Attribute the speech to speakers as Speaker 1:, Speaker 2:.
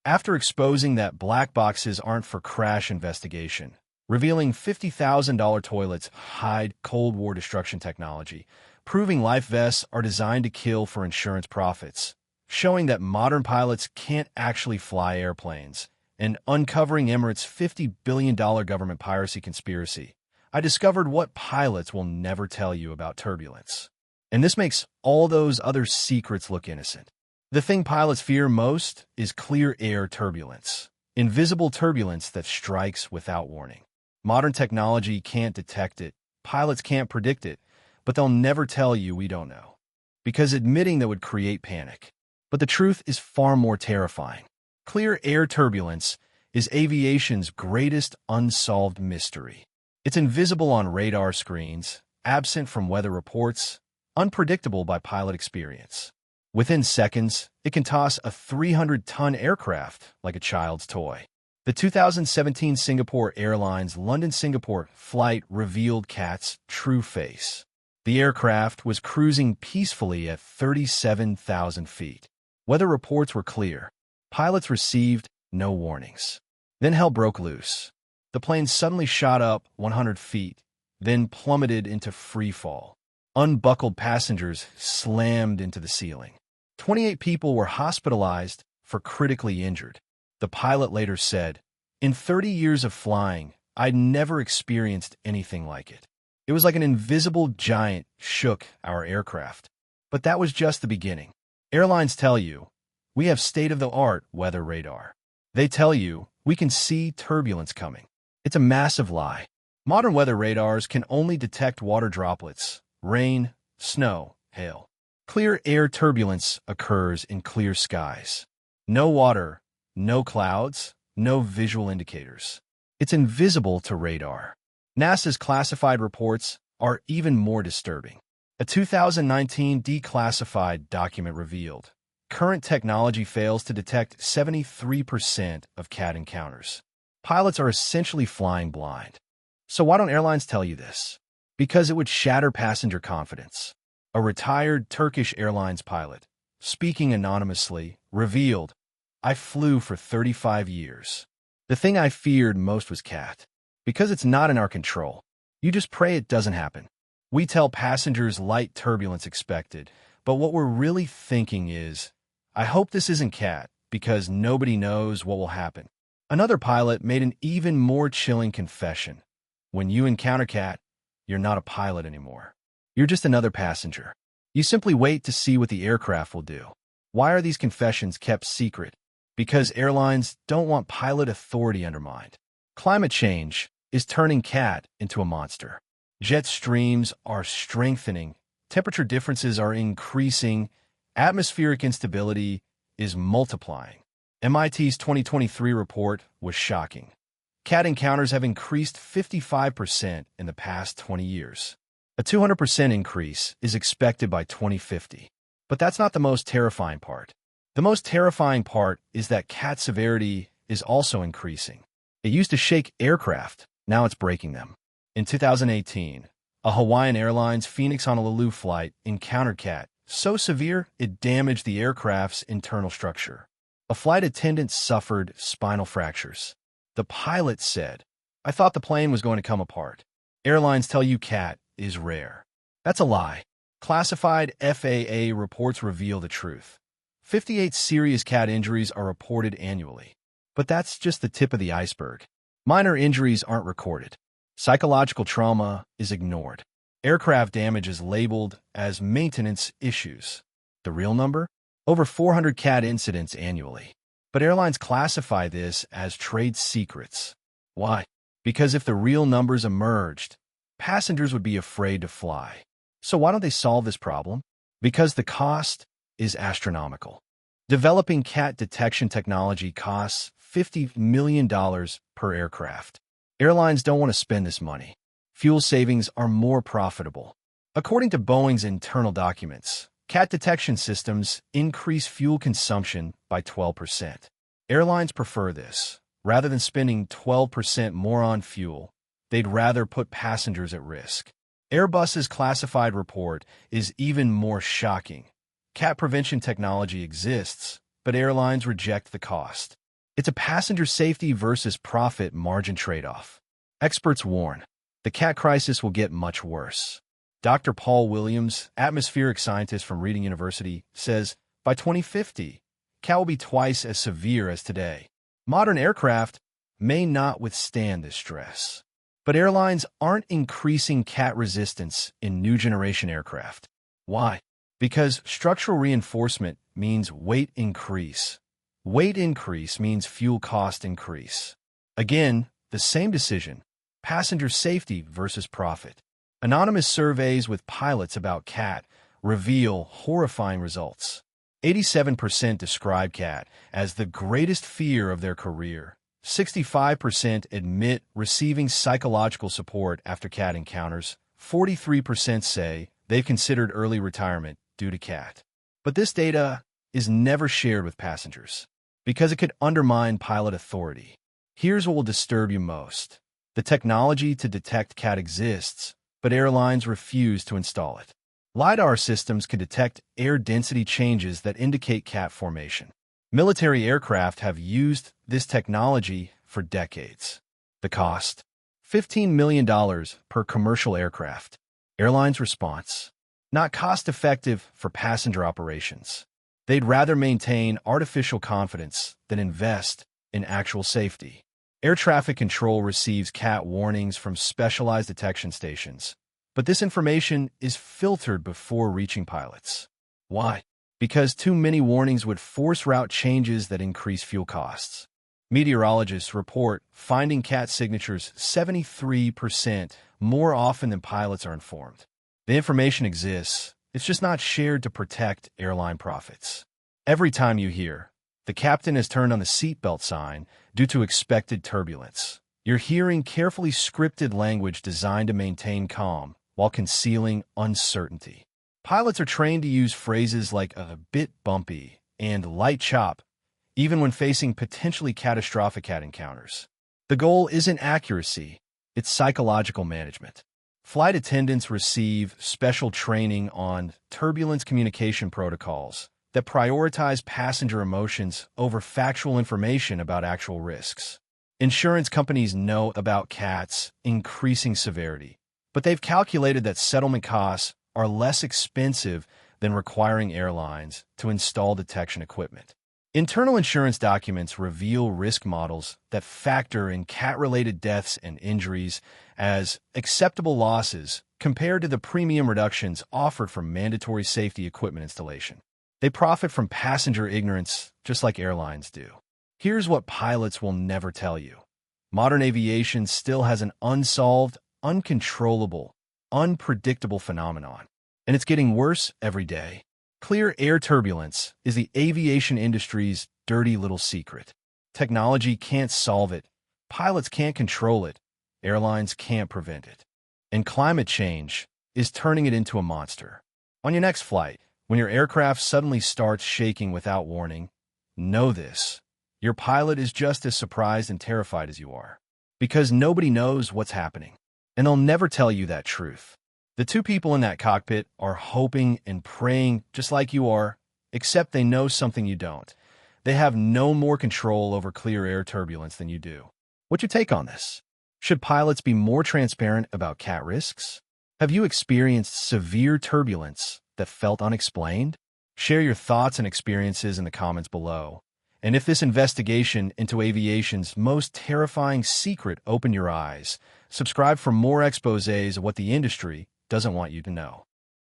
Speaker 1: After exposing that black boxes aren't for crash investigation, revealing $50,000 toilets hide Cold War destruction technology, proving life vests are designed to kill for insurance profits, showing that modern pilots can't actually fly airplanes, and uncovering Emirates' $50 billion government piracy conspiracy, I discovered what pilots will never tell you about turbulence. And this makes all those other secrets look innocent. The thing pilots fear most is clear air turbulence, invisible turbulence that strikes without warning. Modern technology can't detect it, pilots can't predict it, but they'll never tell you we don't know, because admitting that would create panic. But the truth is far more terrifying. Clear air turbulence is aviation's greatest unsolved mystery. It's invisible on radar screens, absent from weather reports, unpredictable by pilot experience. Within seconds, it can toss a 300-ton aircraft like a child's toy. The 2017 Singapore Airlines London-Singapore flight revealed CAT's true face. The aircraft was cruising peacefully at 37,000 feet. Weather reports were clear. Pilots received no warnings. Then hell broke loose. The plane suddenly shot up 100 feet, then plummeted into free fall. Unbuckled passengers slammed into the ceiling. 28 people were hospitalized for critically injured. The pilot later said, "In 30 years of flying, I'd never experienced anything like it. It was like an invisible giant shook our aircraft." But that was just the beginning. Airlines tell you, we have state-of-the-art weather radar. They tell you, we can see turbulence coming. It's a massive lie. Modern weather radars can only detect water droplets, rain, snow, hail. Clear air turbulence occurs in clear skies. No water, no clouds, no visual indicators. It's invisible to radar. NASA's classified reports are even more disturbing. A 2019 declassified document revealed current technology fails to detect 73% of CAT encounters. Pilots are essentially flying blind. So why don't airlines tell you this? Because it would shatter passenger confidence. A retired Turkish Airlines pilot, speaking anonymously, revealed, "I flew for 35 years. The thing I feared most was CAT. Because it's not in our control. You just pray it doesn't happen. We tell passengers light turbulence expected, but what we're really thinking is, I hope this isn't CAT, because nobody knows what will happen." Another pilot made an even more chilling confession. When you encounter CAT, you're not a pilot anymore. You're just another passenger. You simply wait to see what the aircraft will do. Why are these confessions kept secret? Because airlines don't want pilot authority undermined. Climate change is turning CAT into a monster. Jet streams are strengthening, temperature differences are increasing, atmospheric instability is multiplying. MIT's 2023 report was shocking. CAT encounters have increased 55% in the past 20 years. A 200% increase is expected by 2050. But that's not the most terrifying part. The most terrifying part is that CAT severity is also increasing. It used to shake aircraft, now it's breaking them. In 2018, a Hawaiian Airlines Phoenix-Honolulu flight encountered CAT, so severe it damaged the aircraft's internal structure. A flight attendant suffered spinal fractures. The pilot said, "I thought the plane was going to come apart." Airlines tell you CAT is rare. That's a lie. Classified FAA reports reveal the truth. 58 serious CAT injuries are reported annually. But that's just the tip of the iceberg. Minor injuries aren't recorded. Psychological trauma is ignored. Aircraft damage is labeled as maintenance issues. The real number? Over 400 CAT incidents annually. But airlines classify this as trade secrets. Why? Because if the real numbers emerged, passengers would be afraid to fly. So why don't they solve this problem? Because the cost is astronomical. Developing CAT detection technology costs $50 million per aircraft. Airlines don't want to spend this money. Fuel savings are more profitable. According to Boeing's internal documents, CAT detection systems increase fuel consumption by 12%. Airlines prefer this. Rather than spending 12% more on fuel, they'd rather put passengers at risk. Airbus's classified report is even more shocking. CAT prevention technology exists, but airlines reject the cost. It's a passenger safety versus profit margin trade-off. Experts warn, the cat crisis will get much worse. Dr. Paul Williams, atmospheric scientist from Reading University, says, by 2050, cat will be twice as severe as today. Modern aircraft may not withstand this stress. But airlines aren't increasing cat resistance in new generation aircraft. Why? Because structural reinforcement means weight increase. Weight increase means fuel cost increase. Again, the same decision, passenger safety versus profit. Anonymous surveys with pilots about cat reveal horrifying results. 87% describe cat as the greatest fear of their career. 65% admit receiving psychological support after cat encounters. 43% say they've considered early retirement due to cat. But this data is never shared with passengers because it could undermine pilot authority. Here's what will disturb you most. The technology to detect cat exists, but airlines refuse to install it. LiDAR systems can detect air density changes that indicate cat formation. Military aircraft have used this technology for decades. The cost? $15 million per commercial aircraft. Airlines' response? Not cost-effective for passenger operations. They'd rather maintain artificial confidence than invest in actual safety. Air traffic control receives cat warnings from specialized detection stations, but this information is filtered before reaching pilots. Why? Because too many warnings would force route changes that increase fuel costs. Meteorologists report finding cat signatures 73% more often than pilots are informed. The information exists, it's just not shared to protect airline profits. Every time you hear, the captain has turned on the seatbelt sign due to expected turbulence, you're hearing carefully scripted language designed to maintain calm while concealing uncertainty. Pilots are trained to use phrases like a bit bumpy and light chop, even when facing potentially catastrophic cat encounters. The goal isn't accuracy, it's psychological management. Flight attendants receive special training on turbulence communication protocols that prioritize passenger emotions over factual information about actual risks. Insurance companies know about cats' increasing severity, but they've calculated that settlement costs are less expensive than requiring airlines to install detection equipment. Internal insurance documents reveal risk models that factor in cat-related deaths and injuries as acceptable losses compared to the premium reductions offered for mandatory safety equipment installation. They profit from passenger ignorance just like airlines do. Here's what pilots will never tell you. Modern aviation still has an unsolved, uncontrollable, unpredictable phenomenon, and it's getting worse every day. Clear air turbulence is the aviation industry's dirty little secret. Technology can't solve it, pilots can't control it, airlines can't prevent it. And climate change is turning it into a monster. On your next flight, when your aircraft suddenly starts shaking without warning, know this. Your pilot is just as surprised and terrified as you are, because nobody knows what's happening. And they'll never tell you that truth. The two people in that cockpit are hoping and praying just like you are, except they know something you don't. They have no more control over clear air turbulence than you do. What's your take on this? Should pilots be more transparent about cat risks? Have you experienced severe turbulence that felt unexplained? Share your thoughts and experiences in the comments below. And if this investigation into aviation's most terrifying secret opened your eyes, subscribe for more exposés of what the industry doesn't want you to know.